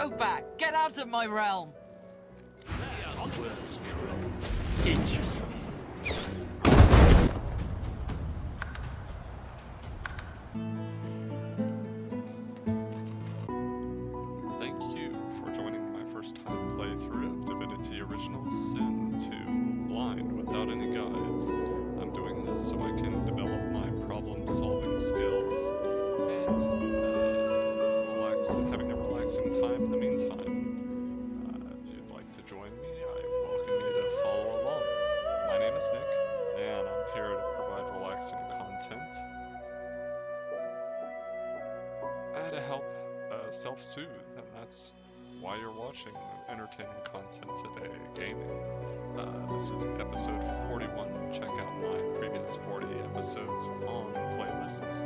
Go back. Get out of my realm. Interesting. Thank you for joining my first time playthrough of Divinity Original Sin 2 blind without any guides. I'm doing this so I can develop my problem-solving skills and having a relaxing time in the meantime. If you'd like to join me, I welcome you to follow along. My name is Nick, and I'm here to provide relaxing content to help self-soothe, and that's why you're watching entertaining content today, gaming. This is episode 41. Check out my previous 40 episodes on the playlists.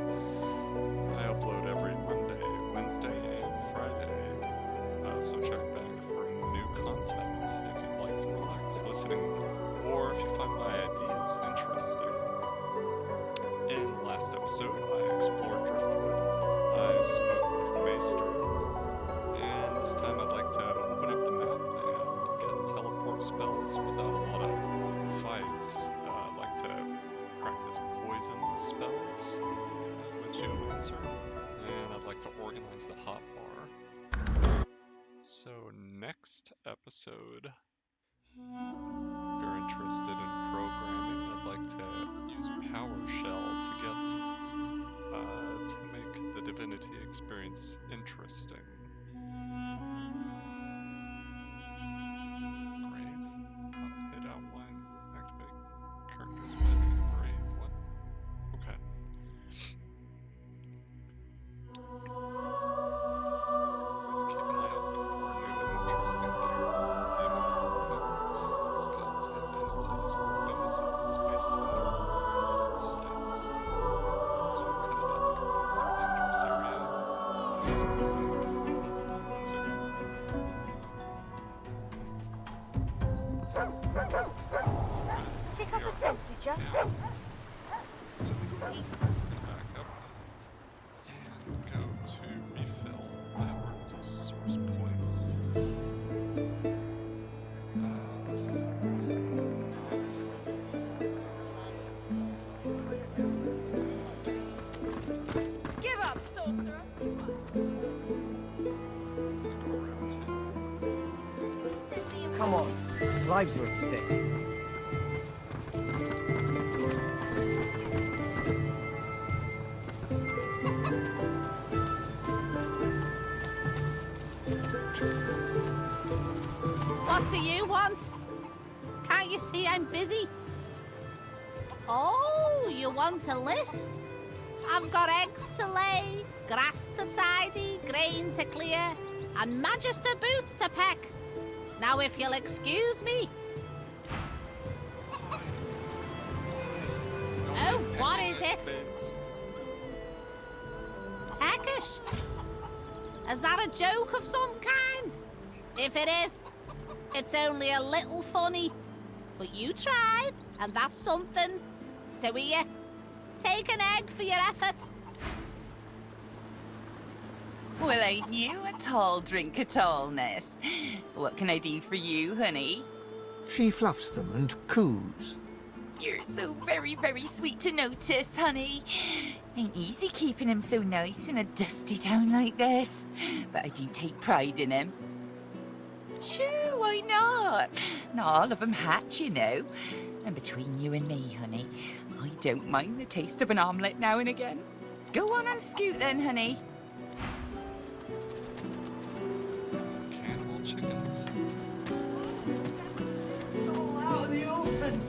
I upload every Monday, Wednesday, and Friday, so check back for new content if you'd like to relax listening, or if you find my ideas interesting. In the last episode, I explored Driftwood. I spoke with Maester, and this time I'd like to open up the map and get teleport spells without a lot of fights. I'd like to practice poison spells with Geomancer, and I'd like to organize the hotbar. So next episode, if you're interested in programming, I'd like to use PowerShell to make the Divinity experience interesting. Grave. Hit outline. Activate character's magic. Grave. What? Okay. Always keep an eye out for new and interesting gear. Demon. Okay. Skills and abilities or bonuses based on their stats. So we could have done like a dangerous area. Using snake. It's okay. Pick up a scent, did ya? So we go back up and go to refill our source points. This is not. Give up, sorcerer! Go around town. Come on, lives are at stake. What do you want? Can't you see I'm busy? Oh, you want a list? I've got eggs to lay, grass to tidy, grain to clear, and magister boots to peck. Now if you'll excuse me. Oh, what is it? Peckish? Is that a joke of some kind? If it is, it's only a little funny. But you tried, and that's something. So here, take an egg for your effort. Well, ain't you a tall drink of tallness? What can I do for you, honey? She fluffs them and coos. You're so very, very sweet to notice, honey. Ain't easy keeping him so nice in a dusty town like this. But I do take pride in him. Sure, why not? Not all of them hatch, you know. And between you and me, honey, I don't mind the taste of an omelette now and again. Go on and scoot then, honey. Some cannibal chickens. All out in the open.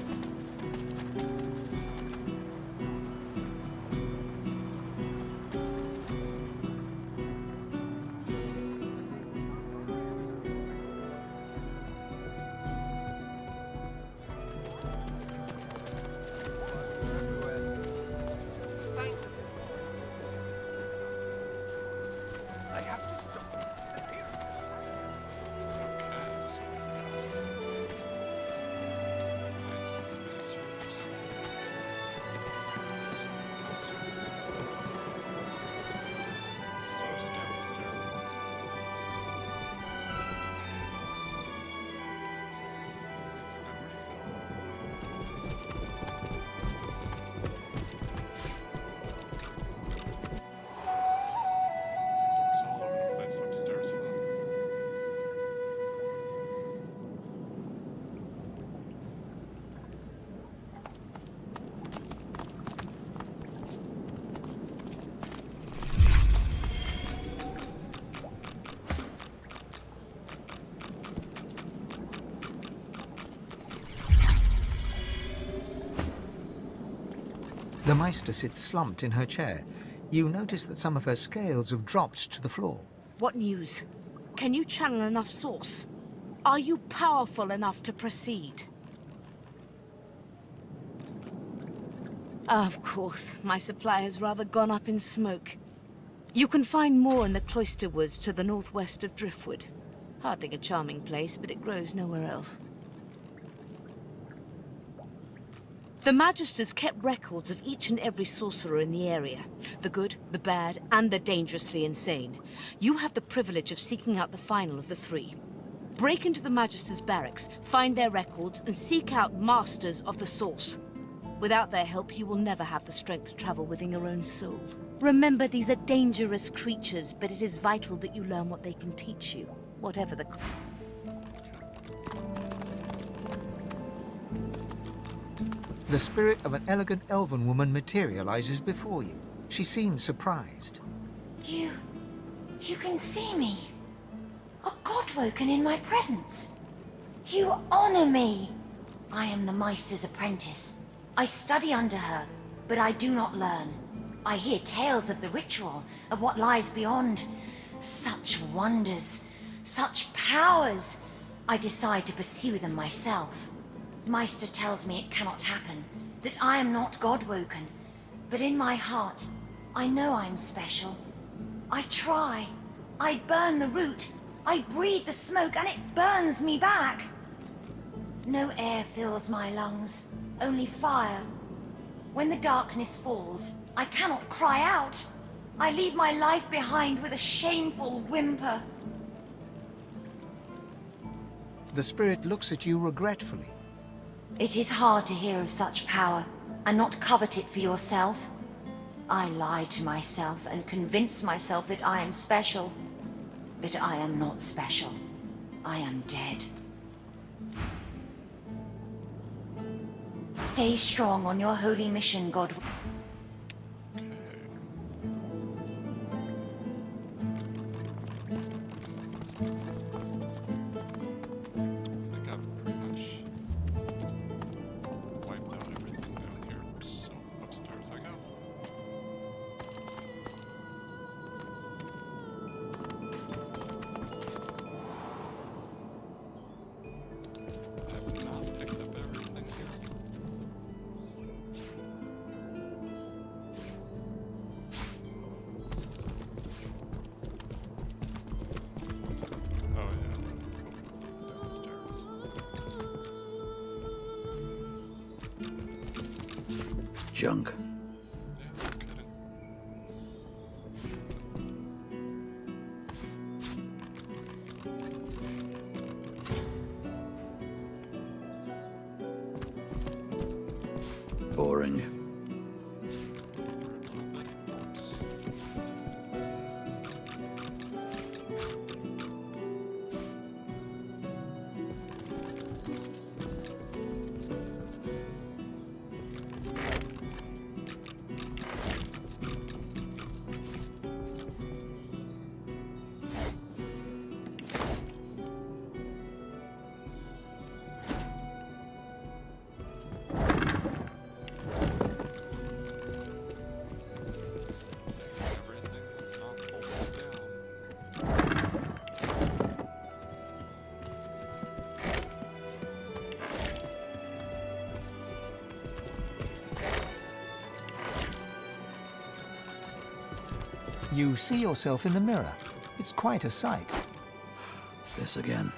The Meister sits slumped in her chair. You notice that some of her scales have dropped to the floor. What news? Can you channel enough source? Are you powerful enough to proceed? Of course, my supply has rather gone up in smoke. You can find more in the cloister woods to the northwest of Driftwood. Hardly a charming place, but it grows nowhere else. The Magisters kept records of each and every sorcerer in the area. The good, the bad, and the dangerously insane. You have the privilege of seeking out the final of the three. Break into the Magisters' barracks, find their records, and seek out Masters of the Source. Without their help, you will never have the strength to travel within your own soul. Remember, these are dangerous creatures, but it is vital that you learn what they can teach you, whatever the cost. The spirit of an elegant elven woman materializes before you. She seems surprised. You can see me. A godwoken in my presence. You honor me. I am the Meister's apprentice. I study under her, but I do not learn. I hear tales of the ritual, of what lies beyond. Such wonders, such powers. I decide to pursue them myself. Meister tells me it cannot happen, that I am not godwoken. But in my heart, I know I'm special. I try. I burn the root. I breathe the smoke and it burns me back. No air fills my lungs, only fire. When the darkness falls, I cannot cry out. I leave my life behind with a shameful whimper. The spirit looks at you regretfully. It is hard to hear of such power and not covet it for yourself. I lie to myself and convince myself that I am special. But I am not special. I am dead. Stay strong on your holy mission, God. Junk. Boring. You see yourself in the mirror. It's quite a sight. This again.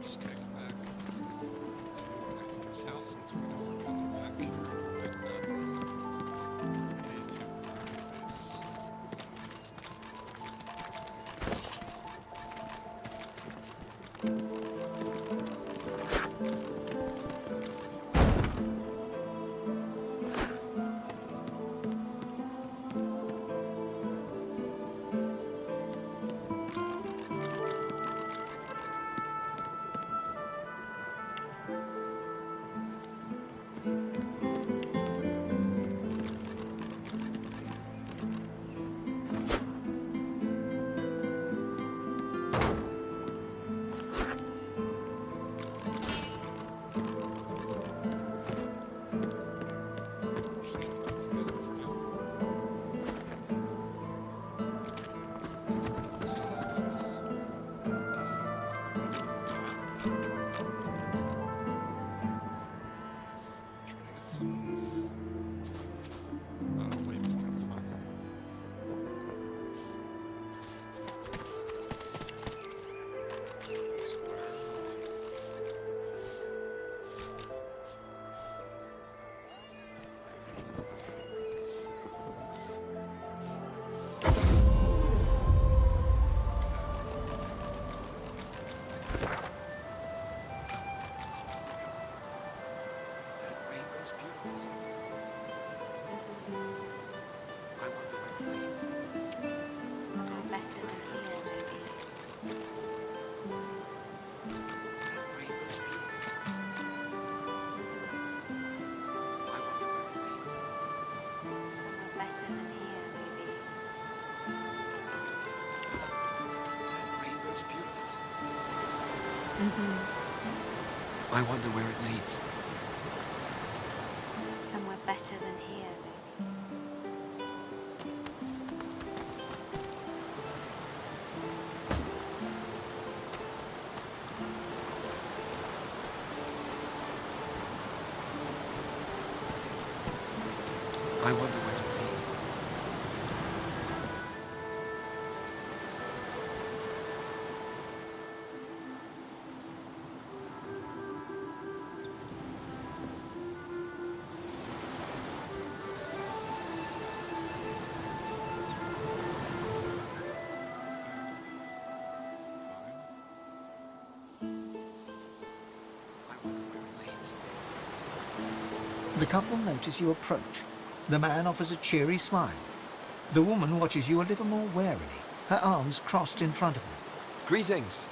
Just take it back to Exeter's house since we know we're coming back here. Big nut. A2 base. Just keep that together for now. So let's try to get some waypoints, huh? Square. Somewhere better than here. Somewhere better than here, maybe. I wonder where it leads. Somewhere better than here, maybe. I wonder where it leads. So this is I wonder where it leads. The couple notice you approach. The man offers a cheery smile. The woman watches you a little more warily, her arms crossed in front of her. Greetings.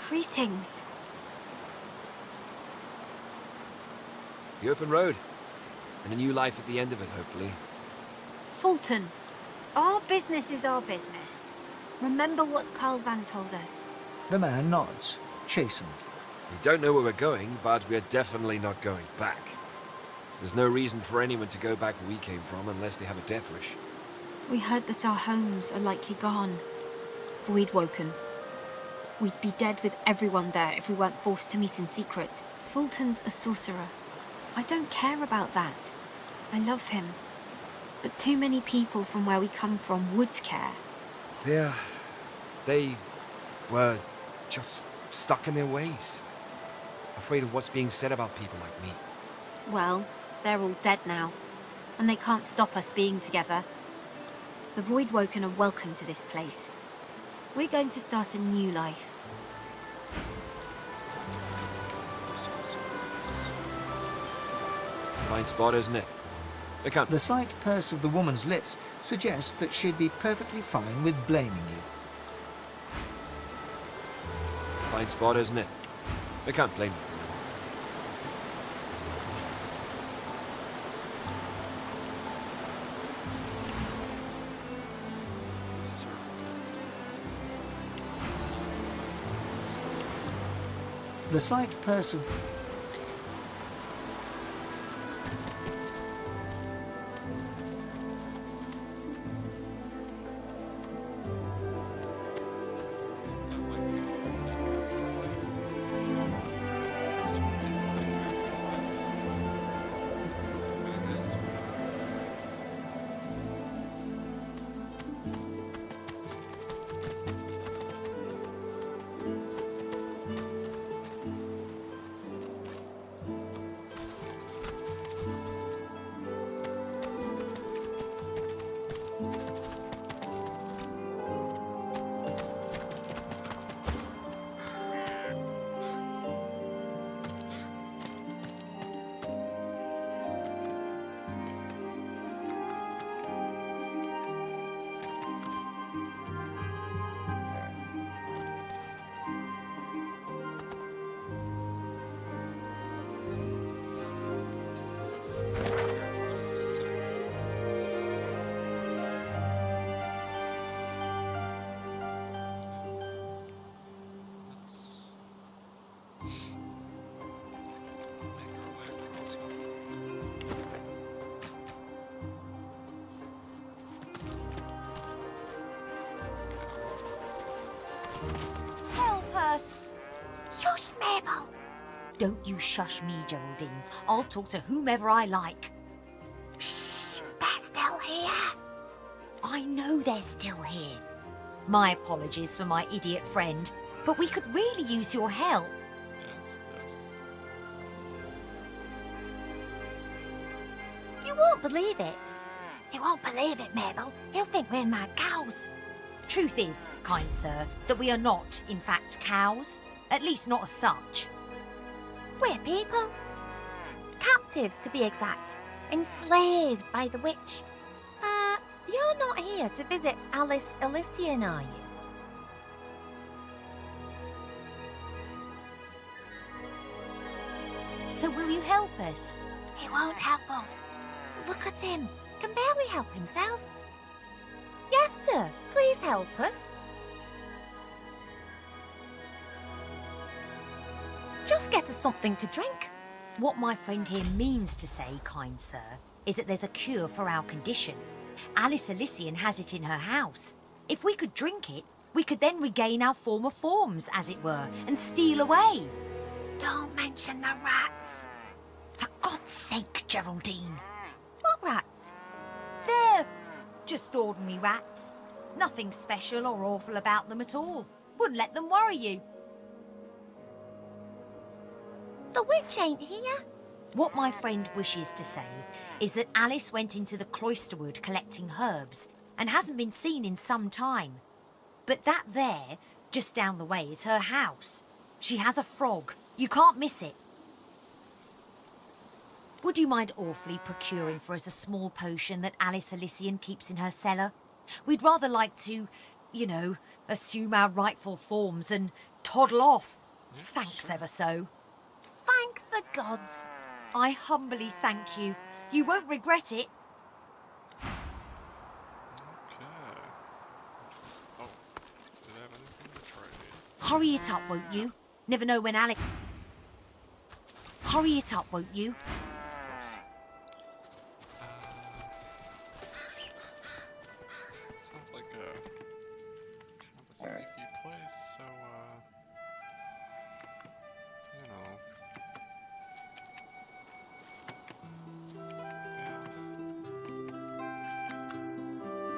Greetings. The open road. And a new life at the end of it, hopefully. Fulton, Our business is our business. Remember what Carl Van told us. The man nods, chastened. We don't know where we're going, but we're definitely not going back. There's no reason for anyone to go back where we came from unless they have a death wish. We heard that our homes are likely gone. Void woken. We'd be dead with everyone there if we weren't forced to meet in secret. Fulton's a sorcerer. I don't care about that. I love him. But too many people from where we come from would care. Yeah, they were just stuck in their ways. Afraid of what's being said about people like me. Well, they're all dead now. And they can't stop us being together. The Void Woken are welcome to this place. We're going to start a new life. Fine spot, isn't it? Look out. The slight purse of the woman's lips suggests that she'd be perfectly fine with blaming you. Fine spot, isn't it? I can't blame you. The slight person. Help us! Shush, Mabel! Don't you shush me, Geraldine. I'll talk to whomever I like. Shh! They're still here. I know they're still here. My apologies for my idiot friend, but we could really use your help. Yes, yes. You won't believe it. You won't believe it, Mabel. He'll think we're mad cows. Truth is, kind sir, that we are not, in fact, cows. At least not as such. We're people. Captives, to be exact. Enslaved by the witch. You're not here to visit Alice Elysian, are you? So will you help us? He won't help us. Look at him. Can barely help himself. Yes, sir. Please help us. Just get us something to drink. What my friend here means to say, kind sir, is that there's a cure for our condition. Alice Elysian has it in her house. If we could drink it, we could then regain our former forms, as it were, and steal away. Don't mention the rats. For God's sake, Geraldine. What rats? They're just ordinary rats. Nothing special or awful about them at all. Wouldn't let them worry you. The witch ain't here. What my friend wishes to say is that Alice went into the cloisterwood collecting herbs and hasn't been seen in some time. But that there, just down the way, is her house. She has a frog. You can't miss it. Would you mind awfully procuring for us a small potion that Alice Elysian keeps in her cellar? We'd rather like to, you know, assume our rightful forms and toddle off. Yeah, Thanks sure. ever so. Thank the gods. I humbly thank you. You won't regret it. Okay. Oh, did I have anything to trade? Hurry it up, won't you? Never know when Alex... Hurry it up, won't you? Of course. Sounds like a kind of a sneaky place, so you know. Yeah.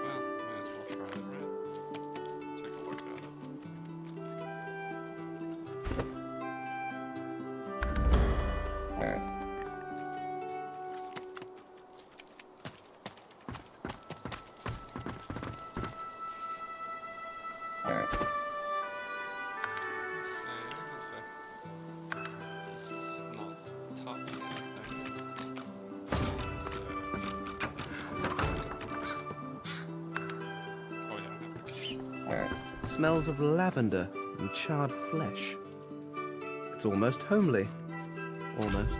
Well, may as well try it, right? Take a look at it. Insane if this is not top anything. Oh yeah, I have the key. Smells of lavender and charred flesh. It's almost homely. Almost.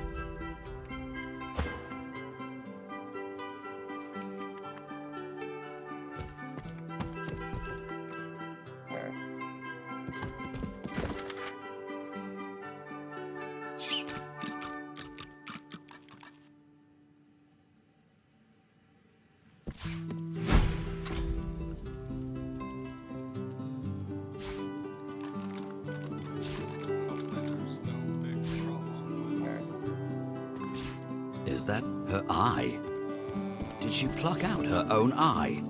There's no big problem with Is that her eye? Did she pluck out her own eye?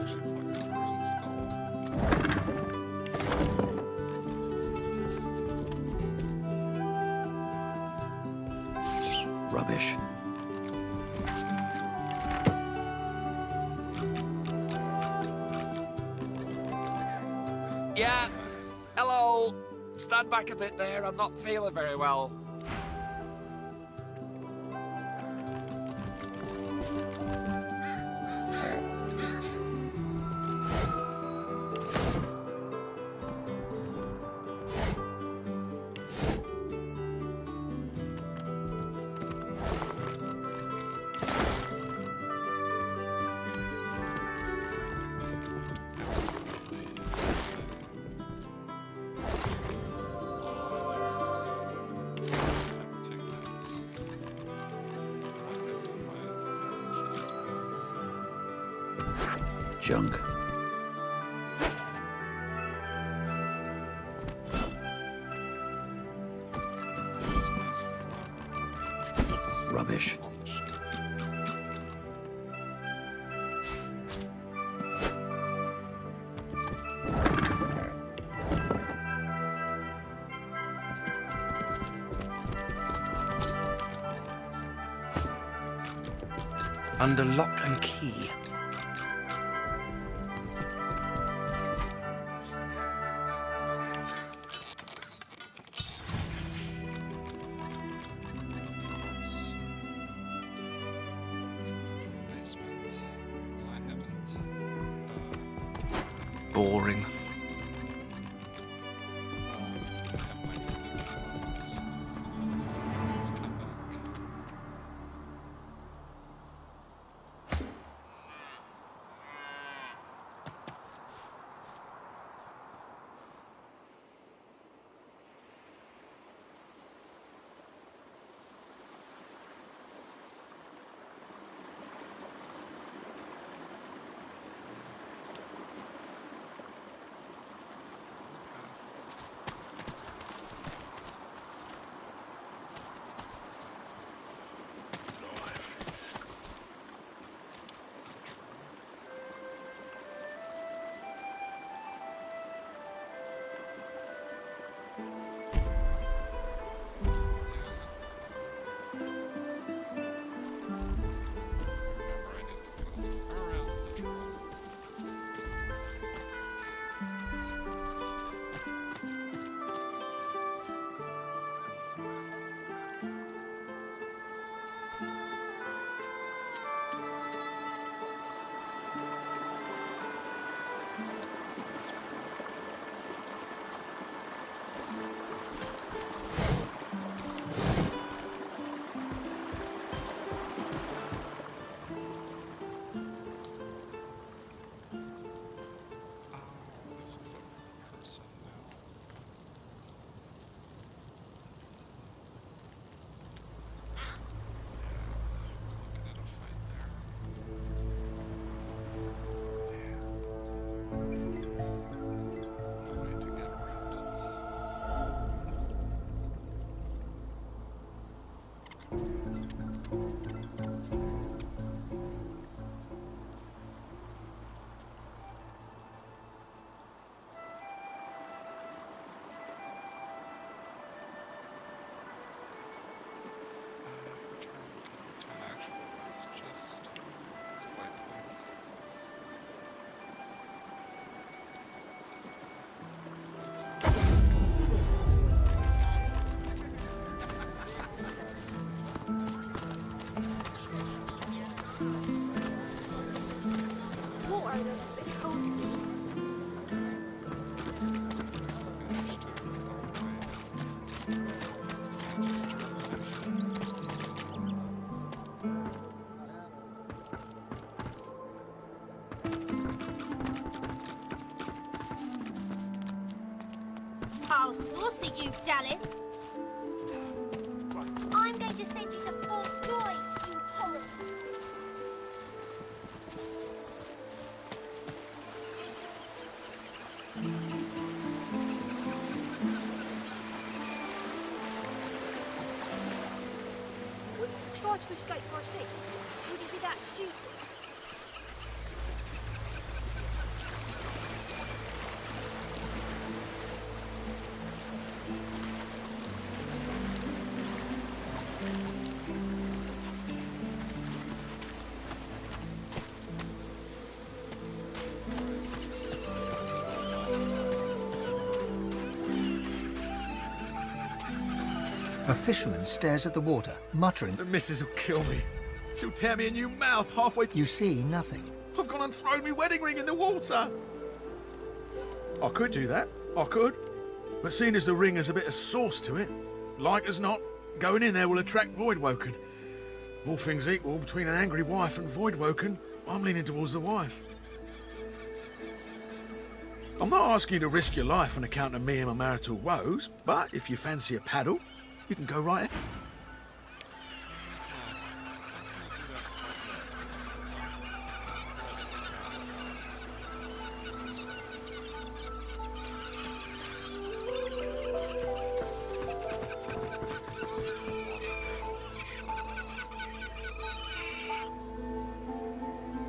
she plucked her own skull. Rubbish. Yeah. Hello. Stand back a bit there. I'm not feeling very well. Junk. Rubbish. Under lock and key. Boring. saucy, you Dallas. I'm going to send you some full joy, you horrid. Wouldn't you try to escape my seat? Would you be that stupid? A fisherman stares at the water, muttering. The missus will kill me. She'll tear me a new mouth halfway. You see nothing. I've gone and thrown me wedding ring in the water. I could do that. I could. But seeing as the ring has a bit of sauce to it, like as not, going in there will attract Voidwoken. All things equal, between an angry wife and Voidwoken, I'm leaning towards the wife. I'm not asking you to risk your life on account of me and my marital woes, but if you fancy a paddle, you can go right ahead.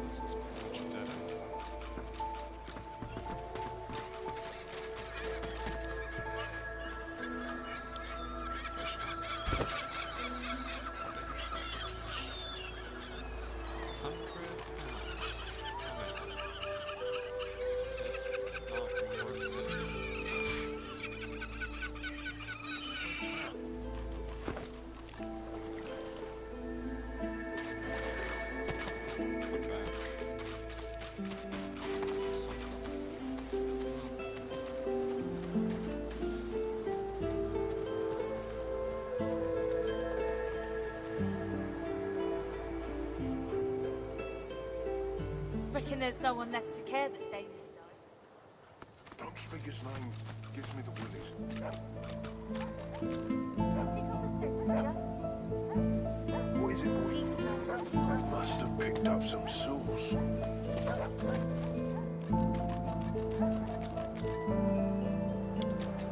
This is pretty much a dead end. It's a big fish. How big is that fish? 100 pounds. Amazing. It's not worth it. Just like that. Put back. Or something. Reckon there's no one left to care that Damien died. Don't speak his name. Gives me the willies. What is it, boy? He smells of smoke. Must have picked up some sauce.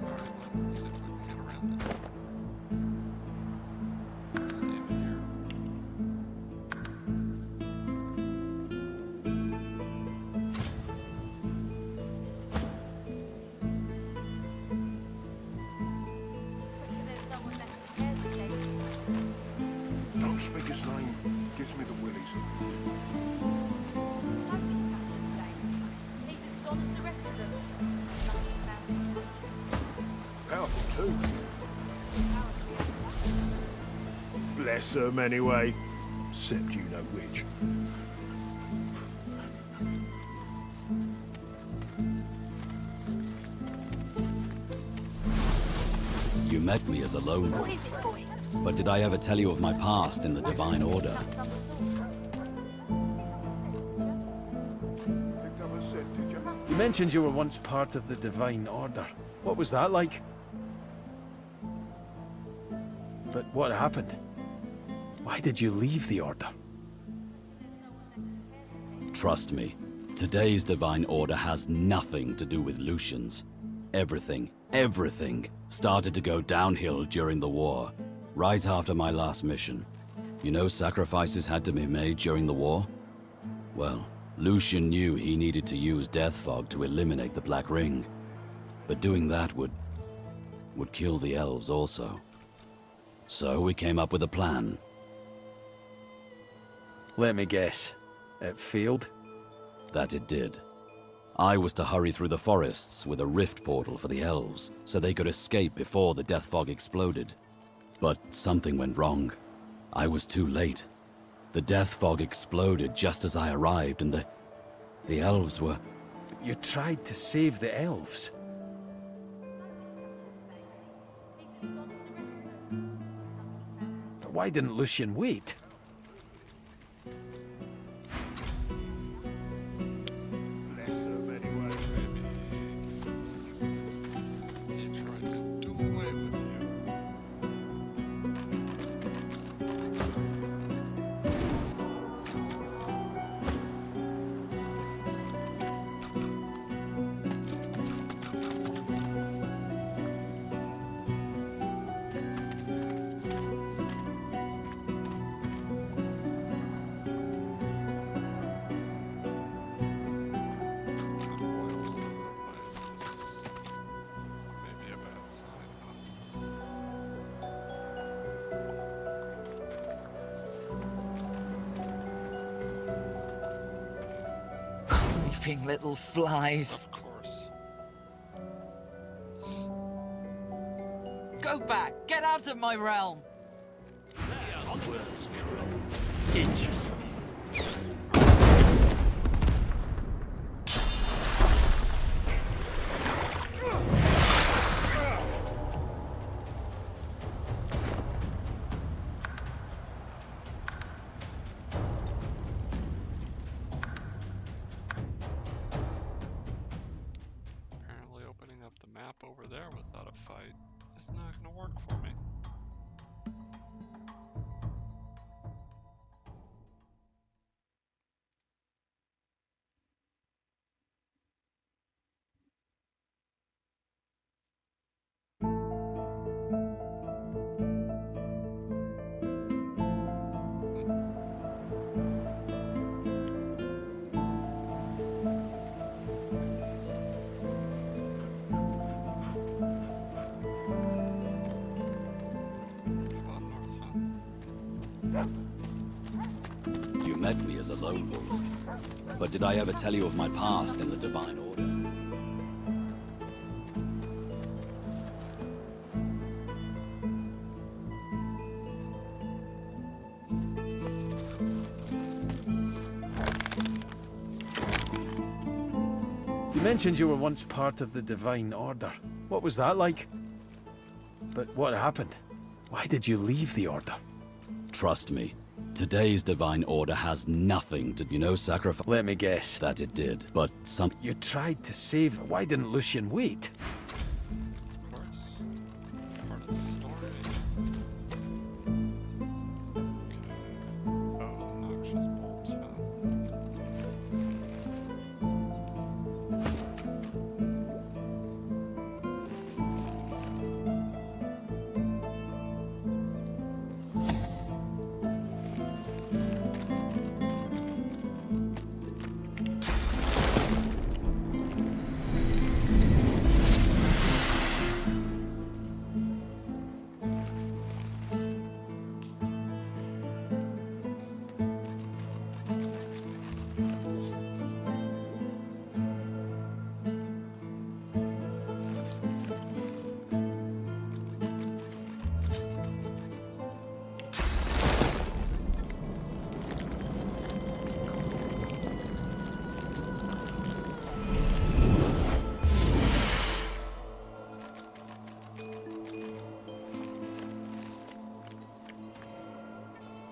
Alright, let's see if we can get around that. Let's save here. Reckon there's no one left to care that Damien died. Don't speak his name. Gives me the willies. Don't be such a Damien. He's as gone as the rest of them. Powerful too. Bless them anyway. Except you know which. You met me as a lone What wolf, is it, boy? but did I ever tell you of my past in the Divine Order? Picked up a scent, did you? You mentioned you were once part of the Divine Order. What was that like? But what happened? Why did you leave the Order? Trust me, today's Divine Order has nothing to do with Lucians. Everything started to go downhill during the war, right after my last mission. You know sacrifices had to be made during the war? Well, Lucian knew he needed to use Death Fog to eliminate the Black Ring. But doing that would kill the elves also. So we came up with a plan. Let me guess. It failed? That it did. I was to hurry through the forests with a rift portal for the elves, so they could escape before the Death Fog exploded. But something went wrong. I was too late. The Death Fog exploded just as I arrived, and the elves were... You tried to save the elves? Why didn't Lucian wait? He tried to duel Creeping little flies. Of course. Go back! Get out of my realm! Interesting. Apparently opening up the map over there without a fight is not gonna work for me. You met me as a lone wolf. But did I ever tell you of my past in the Divine Order? You mentioned you were once part of the Divine Order. What was that like? But what happened? Why did you leave the Order? Trust me, today's Divine Order has nothing to, sacrifice. Let me guess. That it did, but some... You tried to save... Why didn't Lucian wait? Of course. Part of the story. Okay. Oh, noxious bulbs, huh?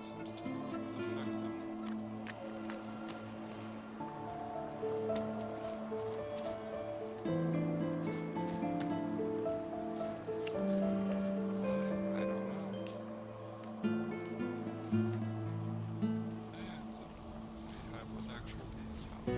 Seems to affect them. I don't know. Yeah, it's a beehive with actual bees, huh?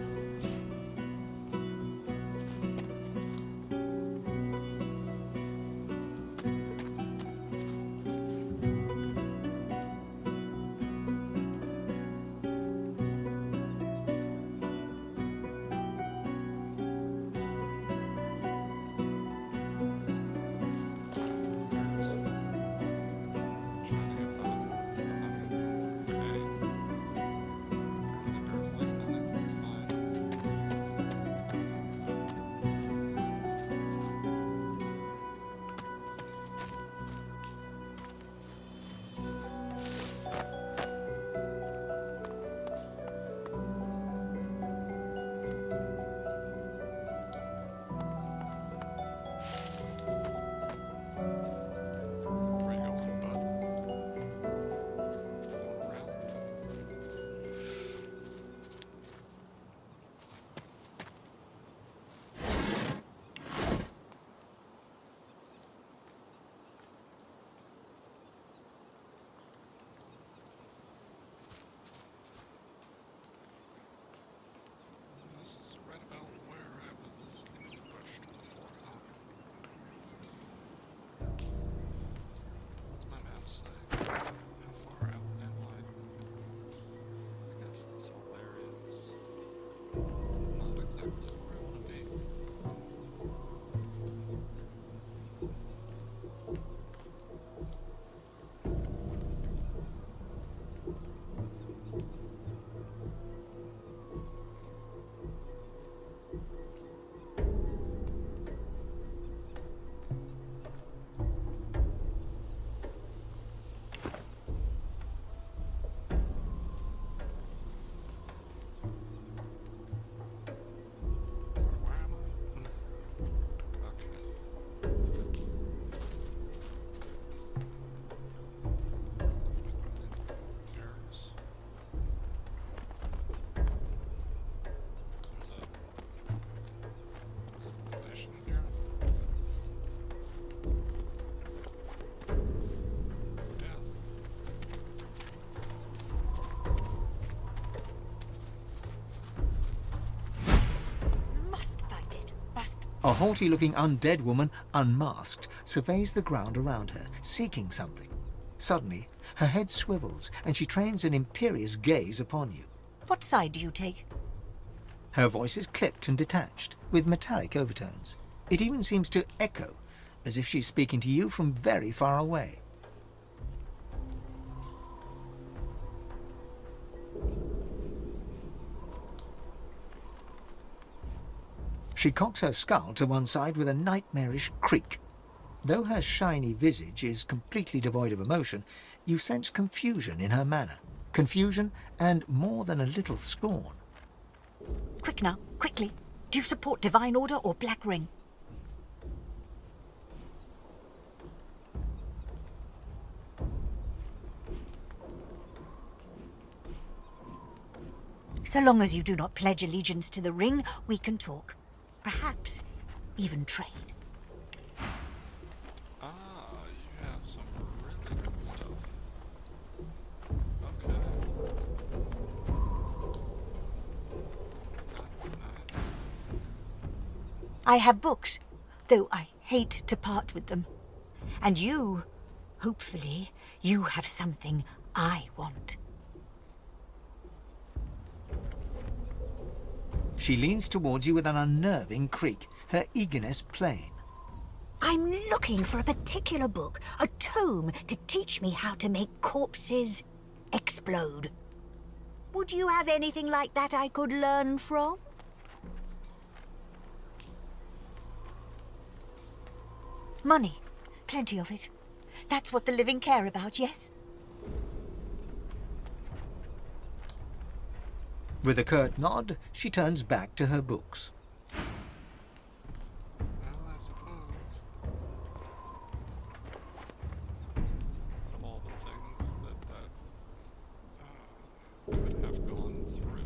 This is right about where I was ambushed before, huh? What's my map say? How far out am I? I guess this whole area is not exactly where I want to be. A haughty-looking undead woman, unmasked, surveys the ground around her, seeking something. Suddenly, her head swivels, and she trains an imperious gaze upon you. What side do you take? Her voice is clipped and detached, with metallic overtones. It even seems to echo, as if she's speaking to you from very far away. She cocks her skull to one side with a nightmarish creak. Though her shiny visage is completely devoid of emotion, you sense confusion in her manner. Confusion and more than a little scorn. Quick now, quickly. Do you support Divine Order or Black Ring? So long as you do not pledge allegiance to the Ring, we can talk. Perhaps even trade. You have some really good stuff. Okay. Nice. I have books, though I hate to part with them. And you, hopefully, you have something I want. She leans towards you with an unnerving creak, her eagerness plain. I'm looking for a particular book, a tome to teach me how to make corpses explode. Would you have anything like that I could learn from? Money. Plenty of it. That's what the living care about, yes? With a curt nod, she turns back to her books. Well, I suppose. Out of all the things that could have gone through.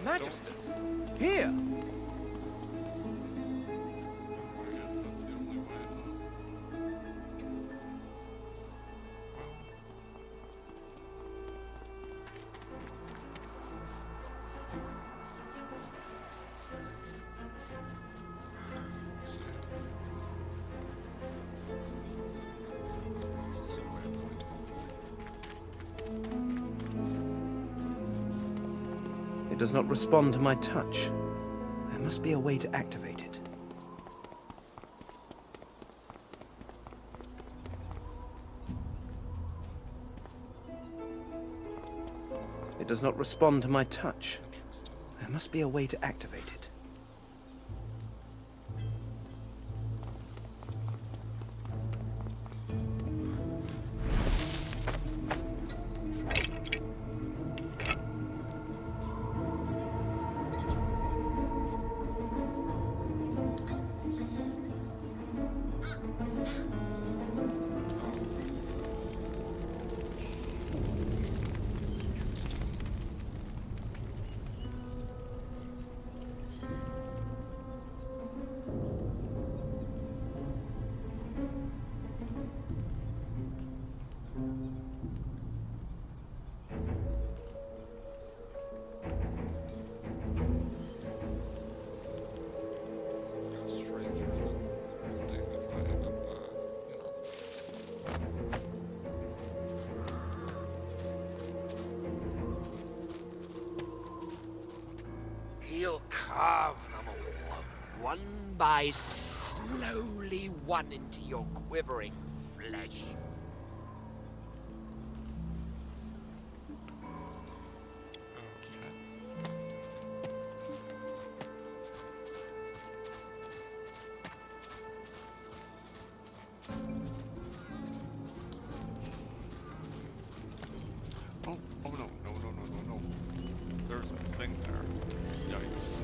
Magisters! Here! I guess that's the only way. Let's see. It does not respond to my touch. There must be a way to activate it. It does not respond to my touch. There must be a way to activate it. He'll carve them all, one by slowly one into your quivering flesh. Oh no. There's a thing there. Yikes.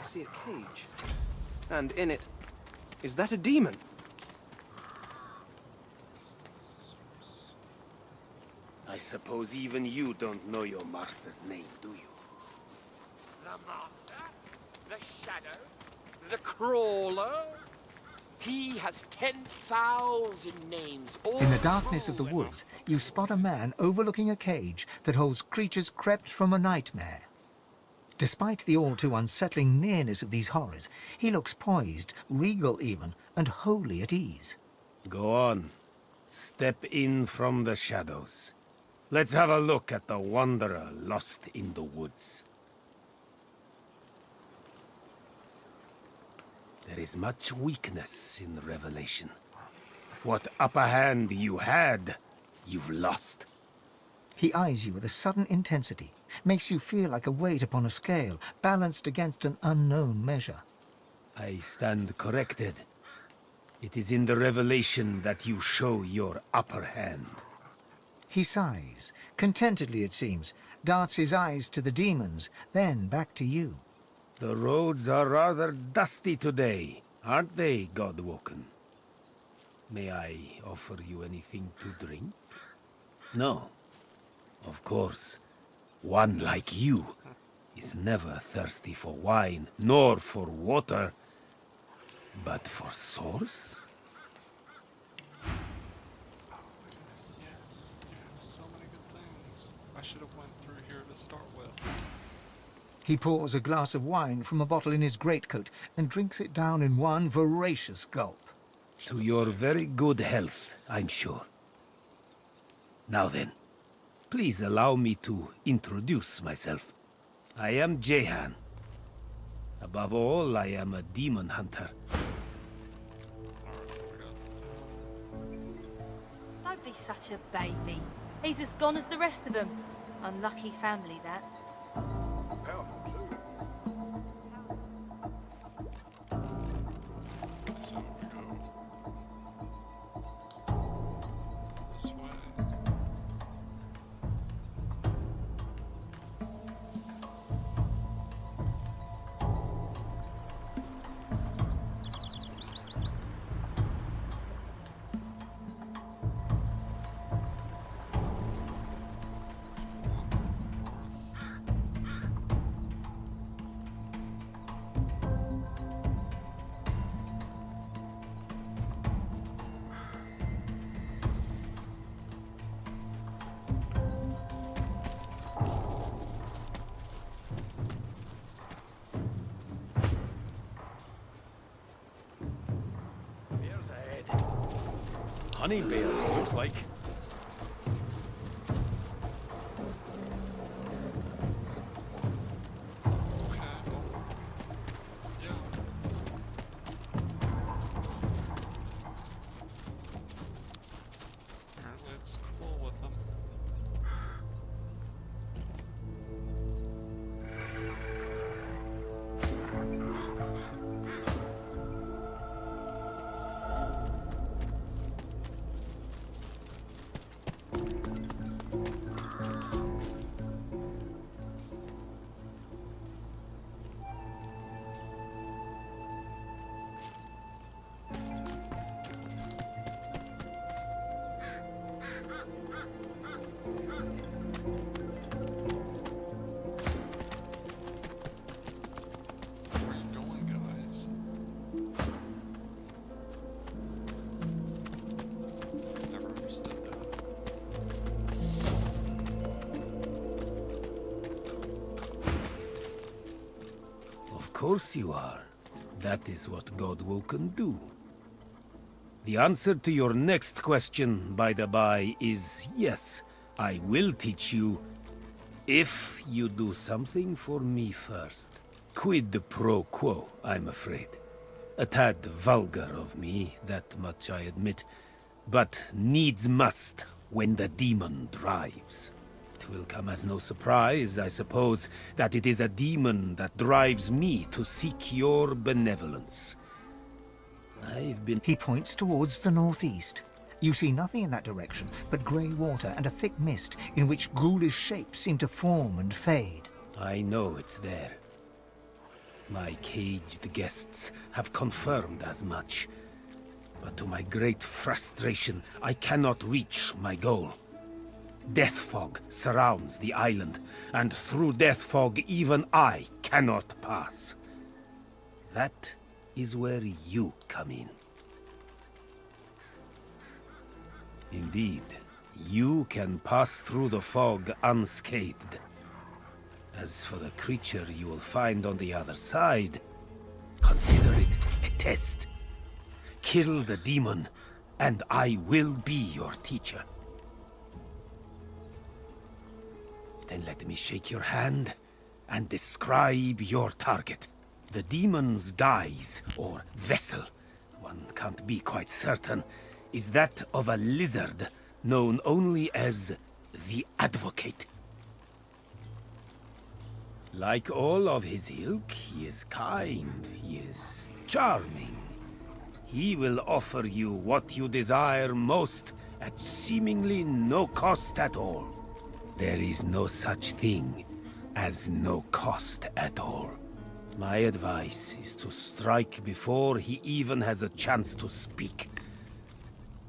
I see a cage. And in it, is that a demon? I suppose even you don't know your master's name, do you? The Master? The Shadow? The Crawler? He has 10,000 names, all In the darkness cruel of the and woods, you spot a man overlooking a cage that holds creatures crept from a nightmare. Despite the all too unsettling nearness of these horrors, he looks poised, regal even, and wholly at ease. Go on. Step in from the shadows. Let's have a look at the wanderer lost in the woods. There is much weakness in Revelation. What upper hand you had, you've lost. He eyes you with a sudden intensity, makes you feel like a weight upon a scale, balanced against an unknown measure. I stand corrected. It is in the Revelation that you show your upper hand. He sighs, contentedly it seems, darts his eyes to the demons, then back to you. The roads are rather dusty today, aren't they, Godwoken? May I offer you anything to drink? No. Of course, one like you is never thirsty for wine, nor for water, but for source? Yes. You have so many good things. I should have went through here to start with. He pours a glass of wine from a bottle in his greatcoat and drinks it down in one voracious gulp. To your very good health, I'm sure. Now then, please allow me to introduce myself. I am Jehan. Above all, I am a demon hunter. Don't be such a baby. He's as gone as the rest of them. Unlucky family, that. Powerful too. So we go this way. Honey bears, looks like. Apparently it's cool with them. Where are you going, guys? Never understood that. Of course you are. That is what Godwoken do. The answer to your next question, by the by, is yes, I will teach you if you do something for me first. Quid pro quo, I'm afraid. A tad vulgar of me, that much I admit, but needs must when the demon drives. It will come as no surprise, I suppose, that it is a demon that drives me to seek your benevolence. I've been... He points towards the northeast. You see nothing in that direction but grey water and a thick mist in which ghoulish shapes seem to form and fade. I know it's there. My caged guests have confirmed as much. But to my great frustration, I cannot reach my goal. Death fog surrounds the island, and through death fog even I cannot pass. That is where you come in. Indeed, you can pass through the fog unscathed. As for the creature you will find on the other side, consider it a test. Kill the demon, and I will be your teacher. Then let me shake your hand and describe your target. The demon's guise, or vessel, one can't be quite certain, is that of a lizard known only as the Advocate. Like all of his ilk, he is kind, he is charming. He will offer you what you desire most at seemingly no cost at all. There is no such thing as no cost at all. My advice is to strike before he even has a chance to speak.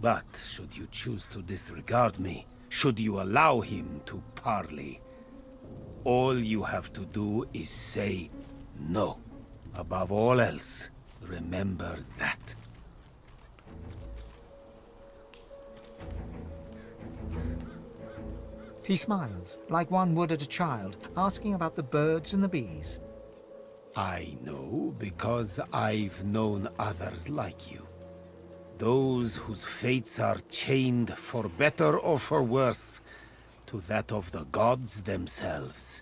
But should you choose to disregard me, should you allow him to parley, all you have to do is say no. Above all else, remember that. He smiles, like one would at a child, asking about the birds and the bees. I know because I've known others like you. Those whose fates are chained, for better or for worse, to that of the gods themselves.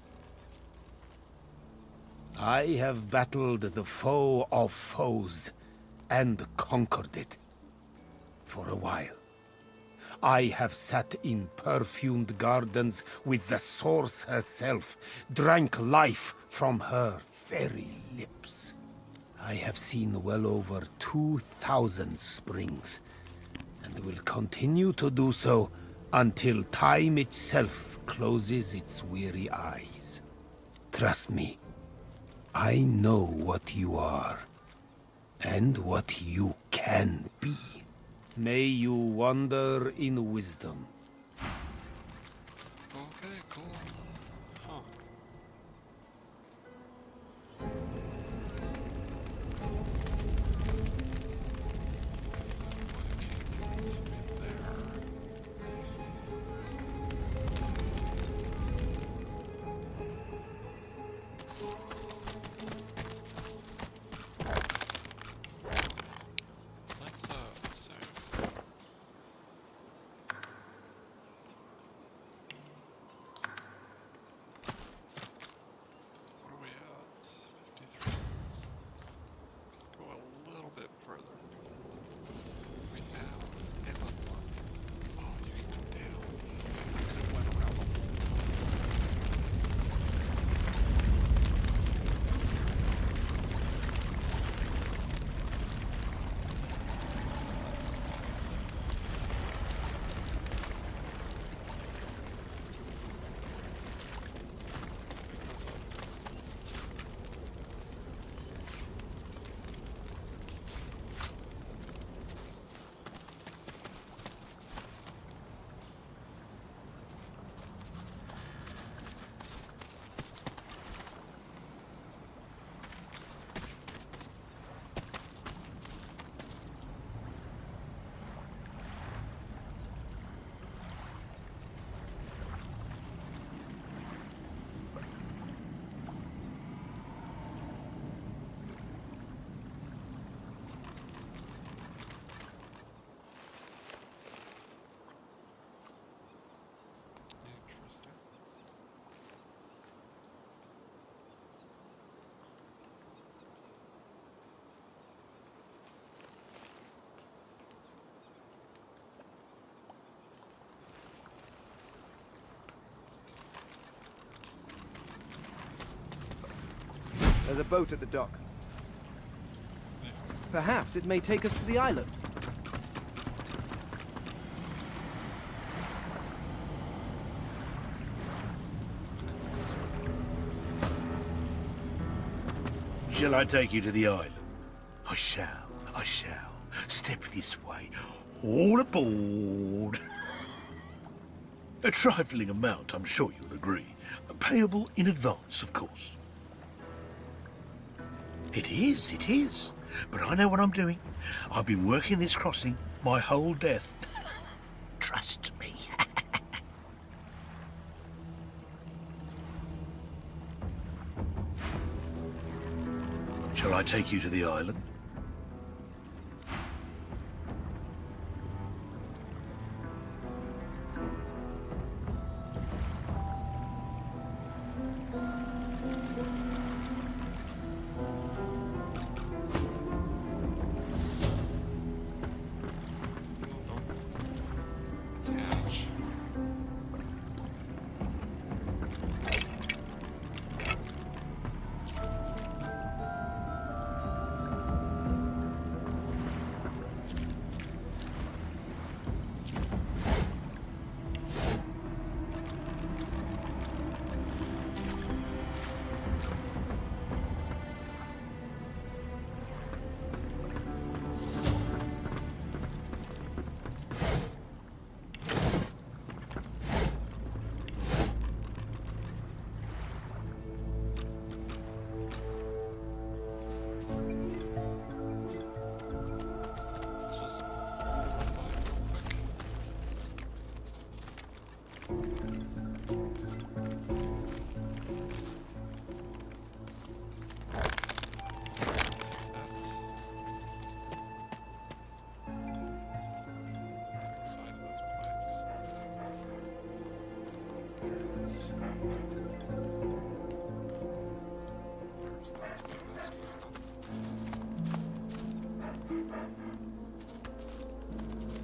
I have battled the foe of foes, and conquered it. For a while. I have sat in perfumed gardens with the source herself, drank life from her very lips. I have seen well over 2,000 springs, and will continue to do so until time itself closes its weary eyes. Trust me, I know what you are, and what you can be. May you wander in wisdom. Okay, cool. Huh. Let's save. What are we at? 53 minutes. Go a little bit further. We have a level up. Oh, you can go down. I could have went around the whole Interesting. There's a boat at the dock. Perhaps it may take us to the island. Shall I take you to the island? I shall, I shall. Step this way. All aboard. A trifling amount, I'm sure you'll agree. Payable in advance, of course. It is. But I know what I'm doing. I've been working this crossing my whole death. Trust me. Shall I take you to the island?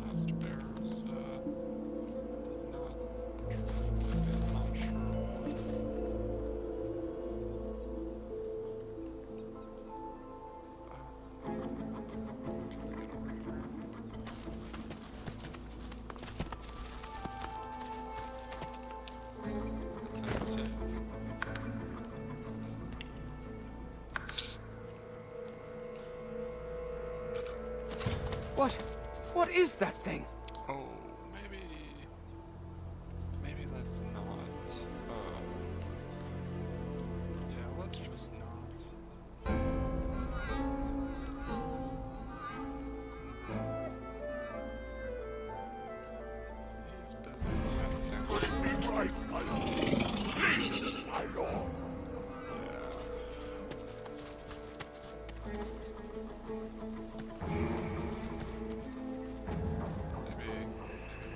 Last bears, What is that thing? Oh, maybe let's not. Yeah, let's just not. He's busy hunting. Put me right, my lord. Please, my lord. Maybe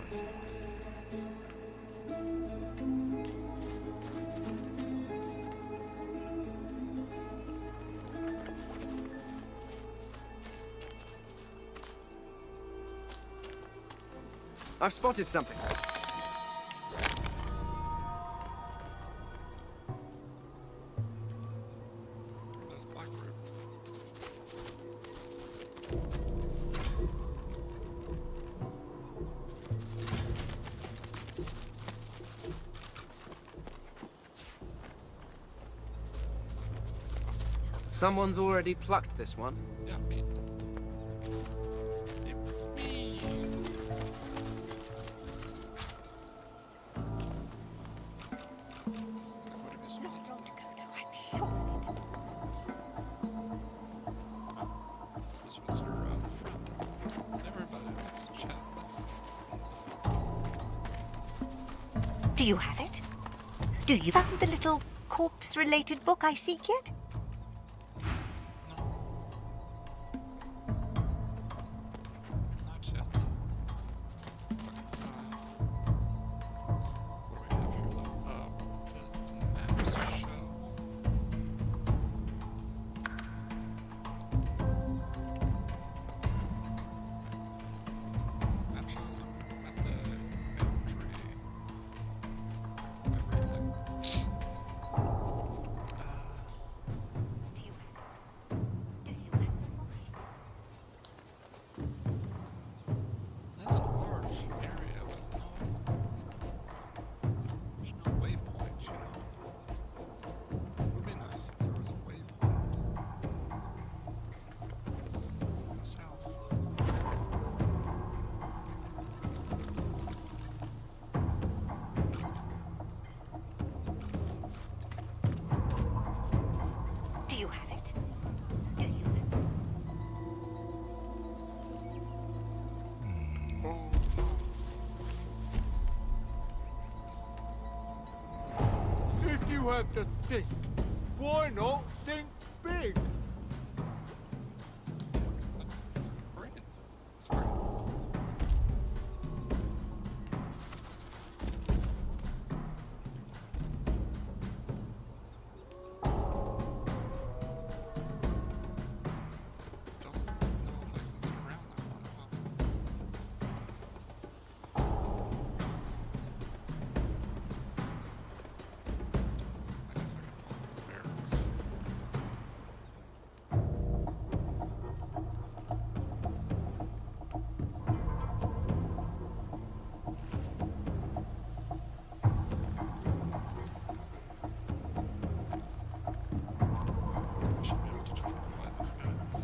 let's not. I've spotted something. There's Blackroot. Someone's already plucked this one. Yeah, me. It's me. This was your friend. Everybody wants to chat with. Do you have it? Do you found the little corpse-related book I seek yet? Not yet. What do we have here though? Does the maps show? Map shows I'm at the boundary. Everything. That's a large area with there's no waypoint, you know? It would be nice if there was a waypoint. South. Do you have it? If you have to think, why not think big? That's great. That's great. Don't know if I can get around that one, huh? I guess I can talk to the bears. I should be able to just run by these guys.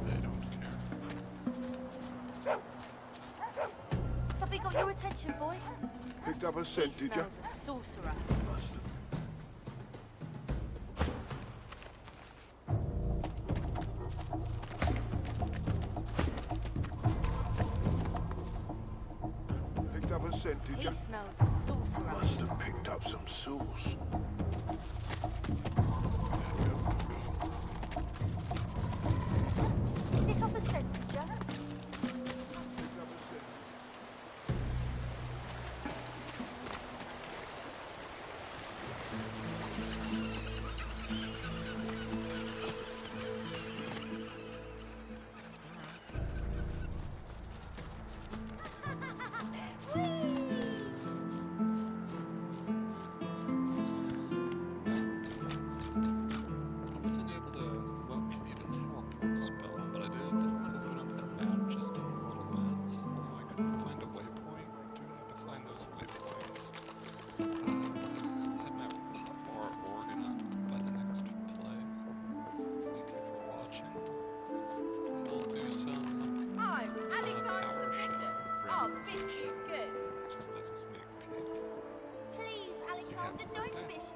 They don't care. Something got your attention, boy? Picked up a scent, He did ya? smells a sorcerer. Picked up a scent, did He ya? smells a sorcerer. Must have picked up some sauce. Pick up a scent, did ya? on the dime, Bishop.